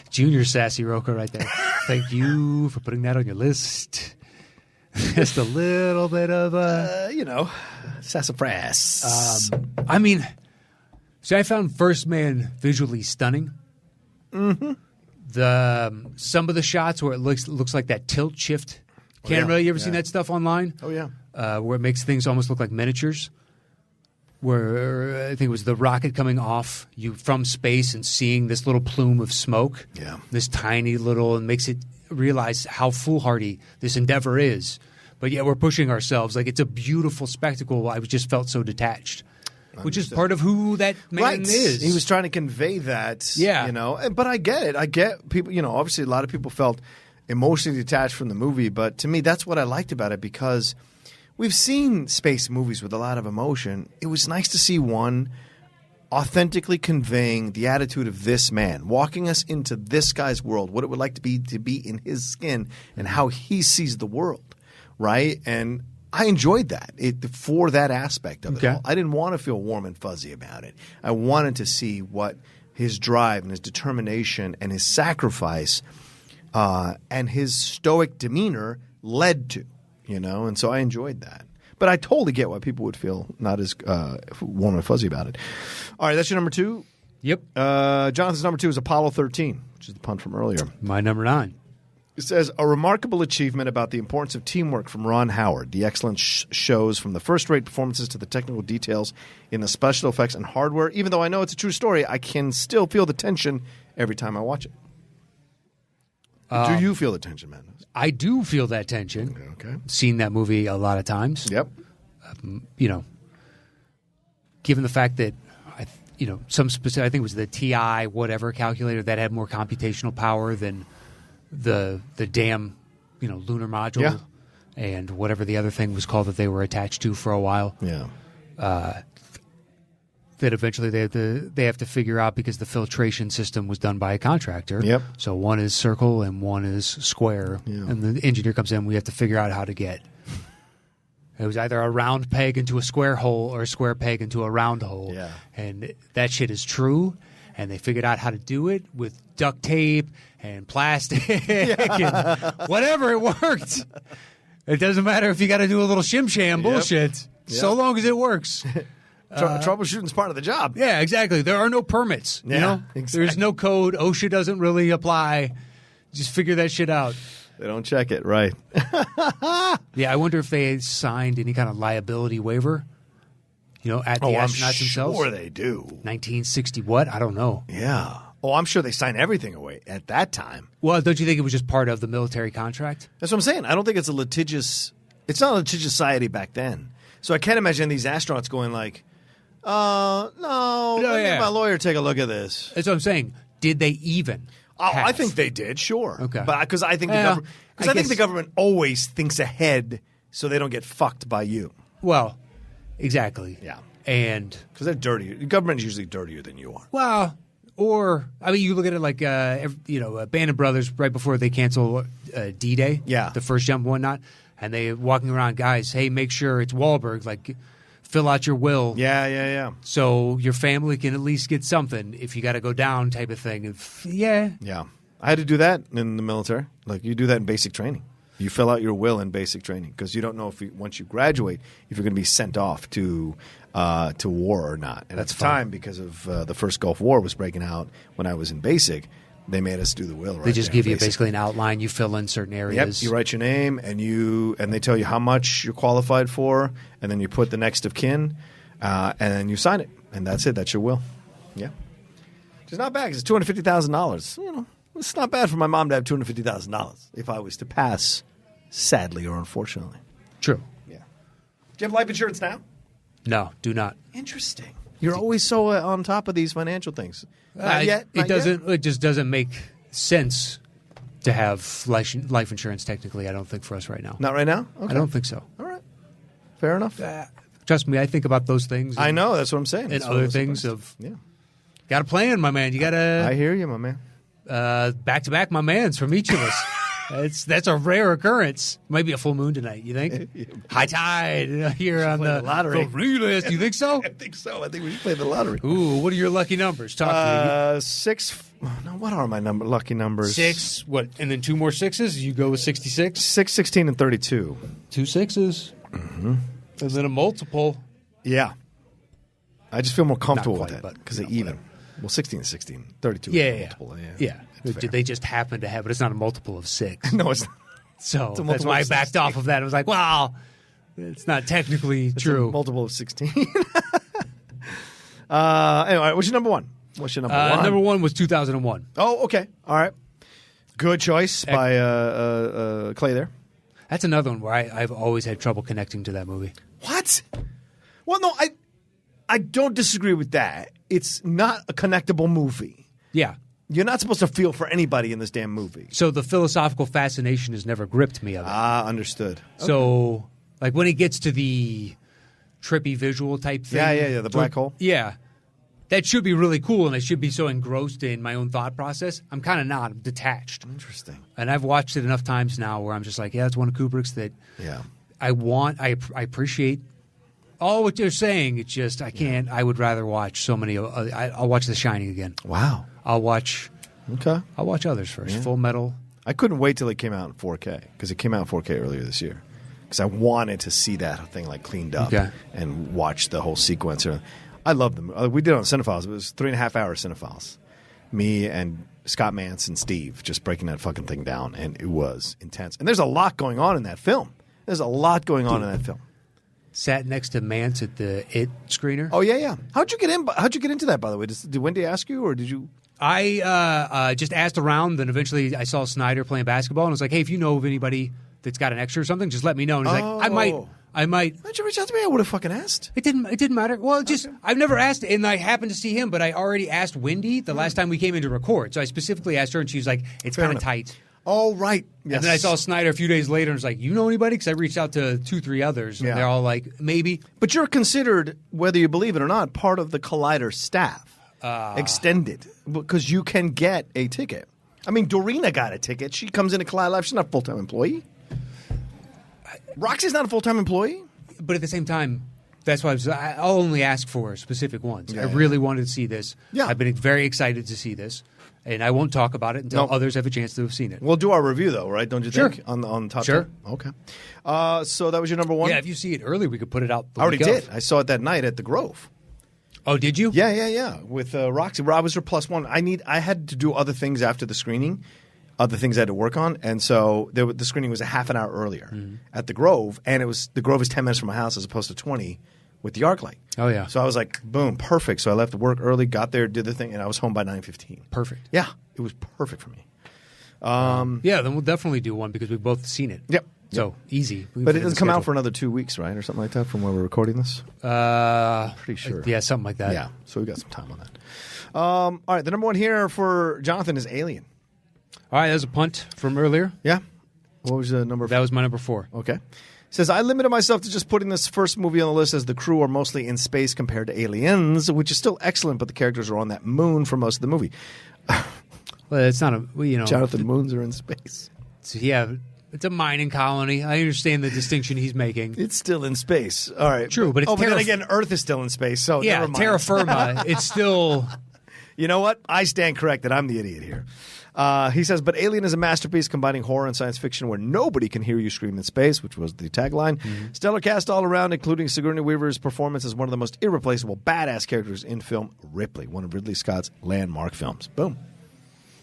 Junior Sassy Roca right there. Thank you for putting that on your list. Just a little bit of sassafras. I mean, see, I found First Man visually stunning. Mm-hmm. Some of the shots where it looks like that tilt shift camera. You ever seen that stuff online? Oh, yeah. Where it makes things almost look like miniatures. Where I think it was the rocket coming off you from space and seeing this little plume of smoke. Yeah. This tiny little, and makes it realize how foolhardy this endeavor is. But yeah, we're pushing ourselves. Like, it's a beautiful spectacle. I just felt so detached. Which is part of who that man is. He was trying to convey that. Yeah. But I get it. I get people, obviously a lot of people felt emotionally detached from the movie, but to me that's what I liked about it, because we've seen space movies with a lot of emotion. It was nice to see one authentically conveying the attitude of this man, walking us into this guy's world, what it would like to be in his skin, and how he sees the world, right? And I enjoyed that for that aspect of it all. I didn't want to feel warm and fuzzy about it. I wanted to see what his drive and his determination and his sacrifice and his stoic demeanor led to, and so I enjoyed that. But I totally get why people would feel not as warm and fuzzy about it. All right, that's your number 2? Yep. Jonathan's number 2 is Apollo 13, which is the pun from earlier. My number 9. It says, a remarkable achievement about the importance of teamwork from Ron Howard. The excellent shows from the first-rate performances to the technical details in the special effects and hardware. Even though I know it's a true story, I can still feel the tension every time I watch it. Do you feel the tension, man? I do feel that tension. Okay. Seen that movie a lot of times. Yep. Given the fact that some specific, I think it was the TI whatever calculator that had more computational power than the damn lunar module and whatever the other thing was called that they were attached to for a while. Yeah. That eventually they have to figure out, because the filtration system was done by a contractor. Yep. So one is circle and one is square, and the engineer comes in. We have to figure out how to get. It was either a round peg into a square hole or a square peg into a round hole. Yeah. And that shit is true. And they figured out how to do it with duct tape and plastic and whatever. It worked. It doesn't matter if you got to do a little shim-sham bullshit, so long as it works. Troubleshooting's part of the job. Yeah, exactly. There are no permits. Exactly. There's no code. OSHA doesn't really apply. Just figure that shit out. They don't check it, right? Yeah, I wonder if they signed any kind of liability waiver. At the astronauts themselves. Sure they do. 1960 what? I don't know. Yeah. Oh, I'm sure they signed everything away at that time. Well, don't you think it was just part of the military contract? That's what I'm saying. I don't think it's it's not a litigious society back then. So I can't imagine these astronauts going like, no, let me my lawyer take a look at this. That's what I'm saying. Did they even? I think they did, sure. Okay. But because I think the government always thinks ahead so they don't get fucked by you. Well, exactly. Yeah. And because they're dirty. The government is usually dirtier than you are. Well, you look at it like Band of Brothers right before they cancel D-Day, the first jump and whatnot, and they walking around, guys, hey, make sure it's Wahlberg, like fill out your will. Yeah. So your family can at least get something if you got to go down, type of thing. Yeah. I had to do that in the military. Like you do that in basic training. You fill out your will in basic training because you don't know if once you graduate if you're going to be sent off to war or not. And at the time, because of the first Gulf War was breaking out when I was in basic, they made us do the will. They just give you basically an outline. You fill in certain areas. Yep. You write your name and they tell you how much you're qualified for, and then you put the next of kin, and then you sign it, and that's it. That's your will. Yeah, which is not bad because it's $250,000. It's not bad for my mom to have $250,000 if I was to pass, sadly or unfortunately. True. Yeah. Do you have life insurance now? No, do not. Interesting. You're always so on top of these financial things. Not yet. It just doesn't make sense to have life insurance. Technically, I don't think for us right now. Not right now. Okay. I don't think so. All right. Fair enough. Trust me, I think about those things. I know. That's what I'm saying. And other things got a plan, my man. You got to. I hear you, my man. Back to back, my man's from each of us. That's a rare occurrence. Might be a full moon tonight. You think? High tide here on the lottery. You think so? I think so. I think we should play the lottery. Ooh, what are your lucky numbers? Talk to me. 6. No, what are my lucky numbers? 6. What? And then 2 more 6s. You go with 66. 6, 16, and 32. 2 6s. Mm-hmm. And then a multiple. Yeah. I just feel more comfortable Not with quite, that because they even. Well, 16 is 16. 32 yeah, is multiple. Yeah. They just happen to have it. It's not a multiple of 6. No, it's not. So that's why I backed off of that. I was like, well, it's not technically true. A multiple of 16. Anyway, what's your number one? Number 1 was 2001. Oh, okay. All right. Good choice by Clay there. That's another one where I've always had trouble connecting to that movie. What? Well, no, I don't disagree with that. It's not a connectable movie. Yeah. You're not supposed to feel for anybody in this damn movie. So the philosophical fascination has never gripped me of it. Understood. So, like, when it gets to the trippy visual type thing. Yeah, the black hole. Yeah. That should be really cool, and I should be so engrossed in my own thought process. I'm kind of not. I'm detached. Interesting. And I've watched it enough times now where I'm just like, yeah, it's one of Kubrick's that I appreciate all what they're saying. It's just I can't. I would rather watch so many. I'll watch The Shining again. Wow. I'll watch others first. Yeah. Full Metal. I couldn't wait till it came out in 4K because it came out in 4K earlier this year. Because I wanted to see that thing like cleaned up and watch the whole sequence. I love them. We did it on Cinephiles. It was 3.5 hour Cinephiles. Me and Scott Mance and Steve just breaking that fucking thing down, and it was intense. And there's a lot going on in that film. There's a lot going on in that film. Sat next to Mance at the It screener. Oh yeah. How'd you get in? How'd you get into that? By the way, did Wendy ask you, or did you? I just asked around. Then eventually, I saw Snyder playing basketball, and I was like, "Hey, if you know of anybody that's got an extra or something, just let me know." And he's like, "I might." Why'd you reach out to me? I would have fucking asked. It didn't matter. Well, I've never asked, and I happened to see him, but I already asked Wendy the last time we came in to record. So I specifically asked her, and she was like, "It's kind of tight." Oh, right. Yes. And then I saw Snyder a few days later and was like, you know anybody? Because I reached out to 2-3 others, and they're all like, maybe. But you're considered, whether you believe it or not, part of the Collider staff. Extended. Because you can get a ticket. I mean, Dorina got a ticket. She comes into Collider Live. She's not a full-time employee. Roxy's not a full-time employee. But at the same time, that's why I'll only ask for specific ones. I really wanted to see this. Yeah. I've been very excited to see this. And I won't talk about it until others have a chance to have seen it. We'll do our review, though, right? Don't you think? Sure. On top 10? Sure. Okay. So that was your number one? Yeah, if you see it early, we could put it out the I already week did. of. I saw it that night at the Grove. Oh, did you? Yeah. With Roxy. Rob was her plus one. I had to do other things after the screening, other things I had to work on. And so the screening was a half an hour earlier at the Grove. And the Grove is 10 minutes from my house as opposed to 20 with the ArcLight. Oh, yeah. So I was like, boom, perfect. So I left work early, got there, did the thing, and I was home by 9:15. Perfect. Yeah, it was perfect for me. Yeah, then we'll definitely do one because we've both seen it. Yep. So easy. But it doesn't come out for another 2 weeks, right? Or something like that from where we're recording this? Pretty sure. Yeah, something like that. Yeah, so we got some time on that. All right, the number one here for Jonathan is Alien. All right, that was a punt from earlier. Yeah. What was the number? That was my number 4. Okay. Says, I limited myself to just putting this first movie on the list as the crew are mostly in space compared to Aliens, which is still excellent, but the characters are on that moon for most of the movie. Well, it's not Jonathan Moons are in space. Yeah, it's a mining colony. I understand the distinction he's making. It's still in space. All right. True, but it's but then again, Earth is still in space, so yeah, never mind. terra firma. It's still... You know what? I stand corrected. I'm the idiot here. He says, but Alien is a masterpiece combining horror and science fiction where nobody can hear you scream in space, which was the tagline. Mm-hmm. Stellar cast all around, including Sigourney Weaver's performance as one of the most irreplaceable badass characters in film, Ripley, one of Ridley Scott's landmark films. Boom.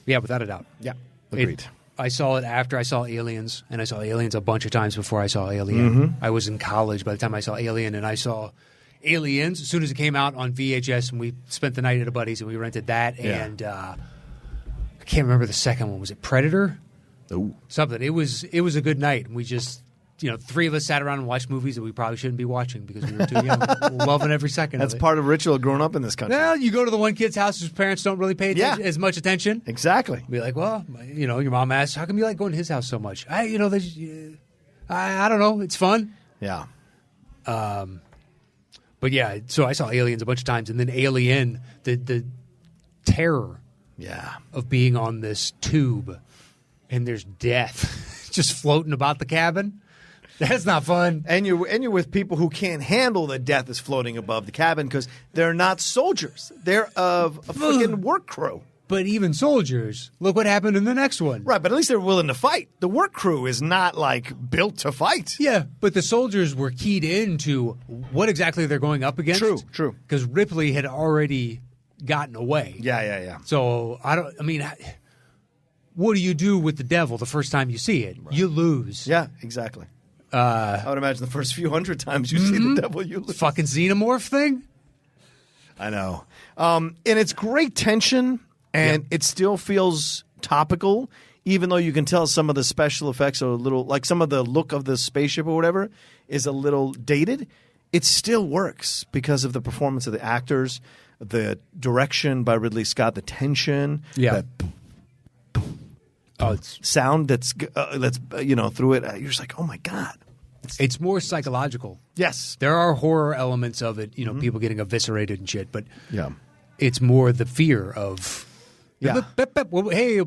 Yeah, without a doubt. Yeah, agreed. I saw it after I saw Aliens, and I saw Aliens a bunch of times before I saw Alien. Mm-hmm. I was in college by the time I saw Alien, and I saw Aliens as soon as it came out on VHS, and we spent the night at a buddy's, and we rented that, and... I can't remember the second one. Was it Predator? Ooh. Something. It was a good night. We just three of us sat around and watched movies that we probably shouldn't be watching because we were too young, loving every second That's of it. part of ritual growing up in this country. Well, you go to the one kid's house whose parents don't really pay as much attention. Exactly. Be like, well, your mom asks, how come you like going to his house so much? I don't know. It's fun. Yeah. But yeah, so I saw Aliens a bunch of times, and then Alien, the terror of being on this tube, and there's death just floating about the cabin. That's not fun. And you're with people who can't handle that death is floating above the cabin because they're not soldiers. They're of a freaking work crew. But even soldiers, look what happened in the next one. Right, but at least they're willing to fight. The work crew is not built to fight. Yeah, but the soldiers were keyed into what exactly they're going up against. True. Because Ripley had already gotten away. Yeah. So what do you do with the devil the first time you see it? Right. You lose. Yeah, exactly. I would imagine the first few hundred times you see the devil, you lose. Fucking xenomorph thing? I know. And it's great tension, and it still feels topical, even though you can tell some of the special effects are a little, like some of the look of the spaceship or whatever is a little dated. It still works because of the performance of the actors, the direction by Ridley Scott, the tension, that sound that's through it. You're just like, oh my God. It's more psychological. Yes. There are horror elements of it, people getting eviscerated and shit, but yeah, it's more the fear of, hey,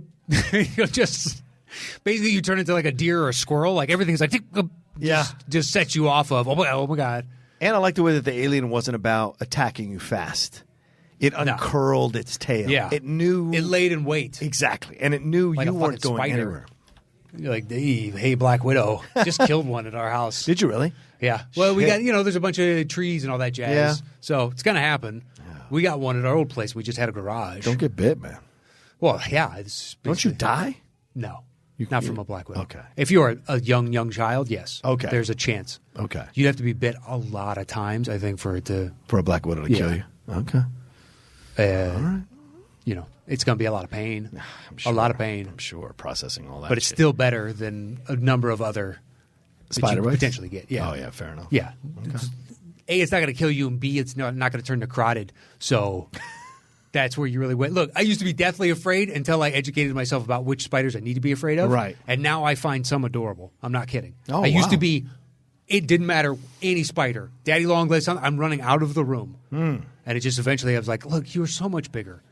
just basically you turn into like a deer or a squirrel. Like everything's like, just sets you off of, oh my God. And I like the way that the alien wasn't about attacking you fast. It uncurled its tail. Yeah. It knew. It laid in wait. Exactly. And it knew like you weren't going spider. anywhere. You're like, hey, Black Widow, just killed one at our house. Did you really? Yeah. Well, we got, there's a bunch of trees and all that jazz. Yeah. So it's going to happen. Yeah. We got one at our old place. We just had a garage. Don't get bit, man. Well, yeah. Don't you die? No. Not from a Black Widow. Okay. If you're a young child, yes. Okay. There's a chance. Okay. You'd have to be bit a lot of times, I think, for it to... For a Black Widow to kill you? Okay. All right. It's going to be a lot of pain. Sure, a lot of pain. I'm sure, processing all that. But it's still better than a number of other spider bites potentially get. Yeah. Oh, yeah, fair enough. Yeah. Okay. A, it's not going to kill you, and B, it's not going to turn necrotic. So that's where you really went. Look, I used to be deathly afraid until I educated myself about which spiders I need to be afraid of. Right. And now I find some adorable. I'm not kidding. Oh, I used to be, it didn't matter any spider. Daddy Longlegs, I'm running out of the room. And it just eventually I was like, look, you were so much bigger.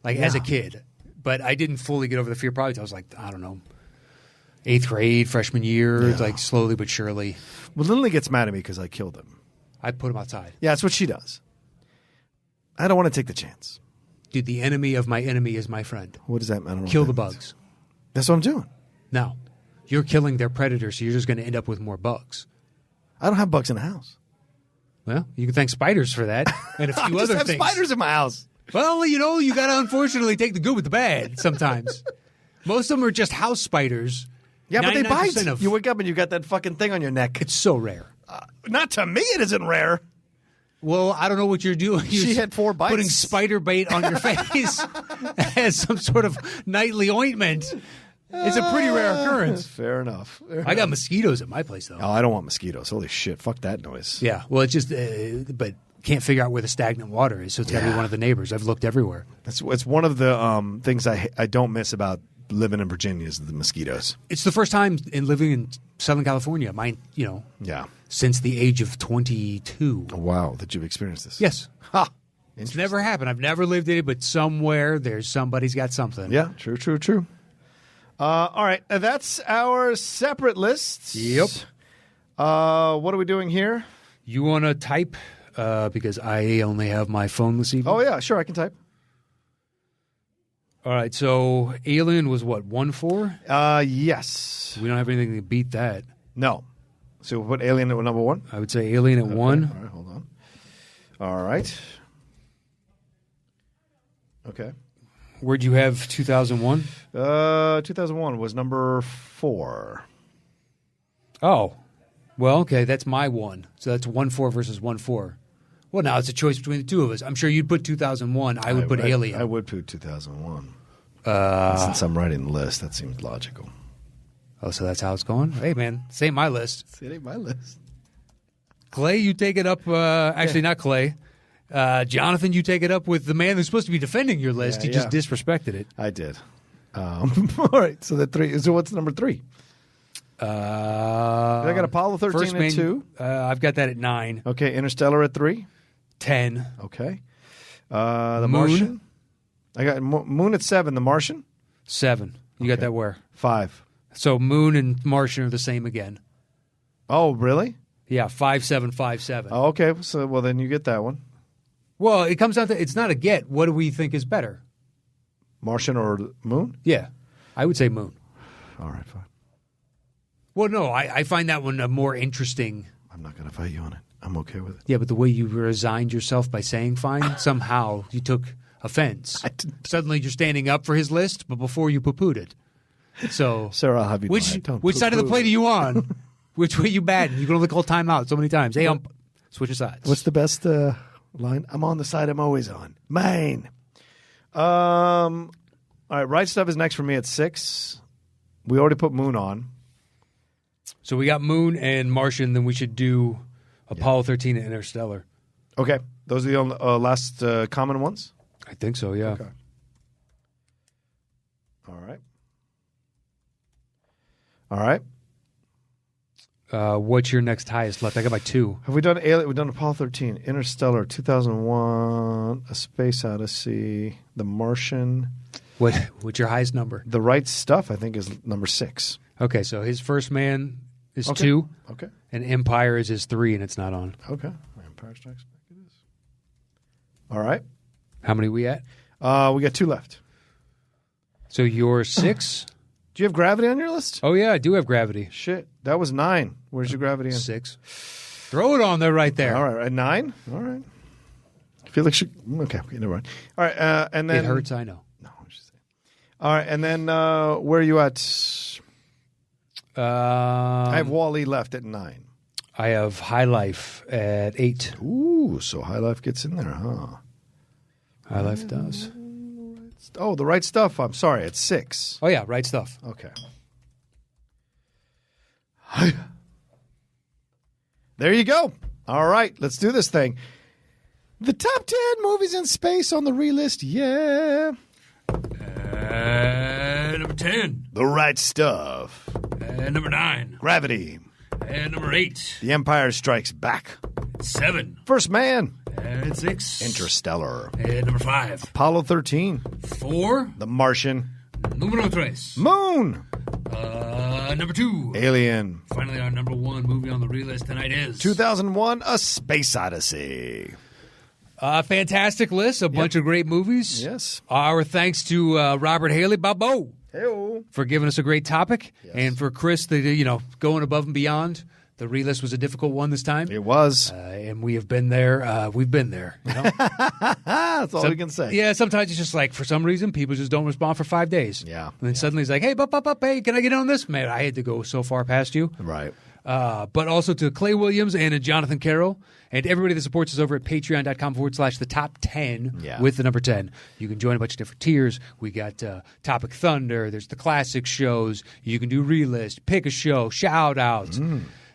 As a kid. But I didn't fully get over the fear probably until I was like, I don't know, 8th grade, freshman year, slowly but surely. Well, Lindley gets mad at me because I killed him. I put him outside. Yeah, that's what she does. I don't want to take the chance. Dude, the enemy of my enemy is my friend. What does that mean? Kill the bugs. That's what I'm doing. No. You're killing their predators, so you're just going to end up with more bugs. I don't have bugs in the house. Well, you can thank spiders for that and a few other I just have things. spiders in my house. Well, you got to unfortunately take the good with the bad sometimes. Most of them are just house spiders. Yeah, but they bite. Of, you wake up and you got that fucking thing on your neck. It's so rare. Not to me, it isn't rare. Well, I don't know what you're doing. She had 4 bites. Putting spider bait on your face as some sort of nightly ointment. It's a pretty rare occurrence. Fair enough. I got mosquitoes at my place, though. Oh, I don't want mosquitoes. Holy shit. Fuck that noise. Yeah. Well, it's just, but can't figure out where the stagnant water is, so it's got to be one of the neighbors. I've looked everywhere. It's one of the things I don't miss about living in Virginia is the mosquitoes. It's the first time in living in Southern California, since the age of 22. Oh, wow, that you've experienced this. Yes. Ha! It's never happened. I've never lived in it, but somewhere somebody's got something. Yeah, true. All right, that's our separate lists. Yep. What are we doing here? You want to type? Because I only have my phone this evening. Oh, yeah, sure, I can type. All right, so Alien was what, 1-4? Yes. We don't have anything to beat that. No. So we'll put Alien at number 1? I would say Alien at 1. All right, hold on. All right. Okay. Where'd you have 2001? 2001 was number 4. Oh. Well, okay, that's my 1. So that's 1-4 versus 1-4. Well, now it's a choice between the two of us. I'm sure you'd put 2001. I would put Alien. I would put 2001. Since I'm writing the list, that seems logical. Oh, so that's how it's going? Hey, man, this ain't my list. It ain't my list. Clay, you take it up. Actually, not Clay. Jonathan, you take it up with the man who's supposed to be defending your list. He just disrespected it. I did. All right. So the 3. So what's number 3? I got Apollo 13 at 2. I've got that at 9. Okay. Interstellar at 3. 10. Okay. The Moon. Martian. I got Moon at 7. The Martian. 7. You got that where? 5. So Moon and Martian are the same again. Oh, really? Yeah, 5, 7, 5, 7. Oh, okay. So, well, then you get that one. Well, it comes down to it's not a get. What do we think is better? Martian or Moon? Yeah, I would say Moon. All right, fine. Well, no, I find that one more interesting. I'm not going to fight you on it. I'm okay with it. Yeah, but the way you resigned yourself by saying fine, somehow you took offense. Suddenly you're standing up for his list, but before you poo-pooed it. So, Sir, I'll have you which side of the plate are you on? Which way you batting? You can only call timeout so many times. Hey, switch sides. What's the best line? I'm on the side I'm always on. Mine. All right, Right Stuff is next for me at 6. We already put Moon on. So we got Moon and Martian, then we should do Apollo 13 and Interstellar. Okay. Those are the only, last common ones? I think so, yeah. Okay. All right. All right. What's your next highest left? I got my 2. Have we done Alien? We've done Apollo 13, Interstellar, 2001, A Space Odyssey, The Martian. What's your highest number? The Right Stuff, I think, is number 6. Okay, so his First Man is 2. Okay. And Empire is his 3, and it's not on. Okay. Empire Strikes Back it is. All right. How many we at? We got 2 left. So you're 6? Do you have Gravity on your list? Oh, yeah, I do have Gravity. Shit. That was 9. Where's your Gravity in? 6. Throw it on there right there. All right. At 9? All right. Felix should... Okay, never mind. All right, and then... It hurts, I know. No, I'm just saying. All right, and then where are you at? I have Wall-E left at 9. I have High Life at 8. Ooh, so High Life gets in there, huh? High Life does. Oh, The Right Stuff. I'm sorry, it's 6. Oh, yeah, Right Stuff. Okay. There you go. All right, let's do this thing. The top 10 movies in space on the relist. Yeah. Number 10. The Right Stuff. Number 9. Gravity. Number 8. The Empire Strikes Back. 7. First Man. 6. Interstellar. Number 5. Apollo 13. 4. The Martian. Numero 3. Moon. Number 2. Alien. Finally, our number 1 movie on the relist tonight is 2001: A Space Odyssey. Fantastic list, a bunch of great movies. Yes. Our thanks to Robert Haley, Babo, Hey-o. for giving us a great topic, and for Chris, going above and beyond. The relist was a difficult one this time. It was. And we have been there. We've been there. You know? That's all we can say. Yeah, sometimes it's just like, for some reason, people just don't respond for 5 days. Yeah. And then suddenly it's like, hey, hey, can I get on this? Man, I had to go so far past you. Right. But also to Clay Williams and Jonathan Carroll and everybody that supports us over at patreon.com/the top 10 with the number 10. You can join a bunch of different tiers. We got Topic Thunder. There's the classic shows. You can do relist, pick a show, shout outs.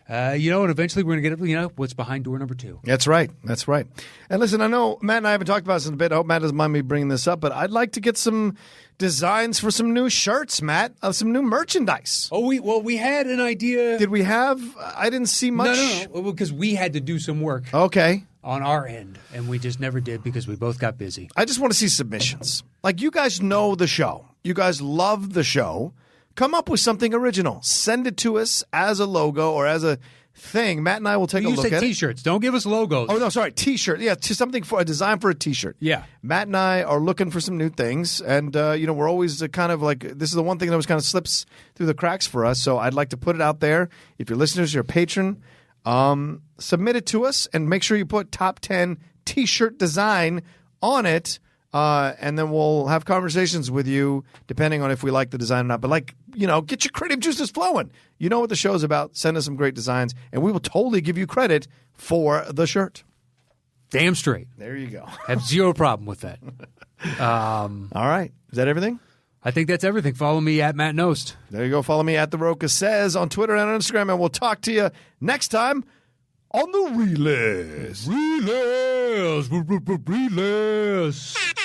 And eventually we're going to get what's behind door number 2. That's right. That's right. And listen, I know Matt and I haven't talked about this in a bit. I hope Matt doesn't mind me bringing this up, but I'd like to get some designs for some new shirts, Matt, of some new merchandise. Oh, we had an idea. Did we have? I didn't see much. No, because we had to do some work Okay. on our end, and we just never did because we both got busy. I just want to see submissions. Like, you guys know the show. You guys love the show. Come up with something original. Send it to us as a logo or as a thing. Matt and I will take a You look said at it. T-shirts. Don't give us logos. Oh, no, sorry. T-shirt. Yeah, something for a design for a T-shirt. Yeah. Matt and I are looking for some new things. And, we're always kind of like, this is the one thing that was kind of slips through the cracks for us. So I'd like to put it out there. If you're listeners, you're a patron, submit it to us and make sure you put top 10 T-shirt design on it. And then we'll have conversations with you depending on if we like the design or not. But get your creative juices flowing. You know what the show's about. Send us some great designs, and we will totally give you credit for the shirt. Damn straight. There you go. Have zero problem with that. All right. Is that everything? I think that's everything. Follow me at Matt Nost. There you go. Follow me at The Rocha Says on Twitter and on Instagram, and we'll talk to you next time on The Relist. Relist.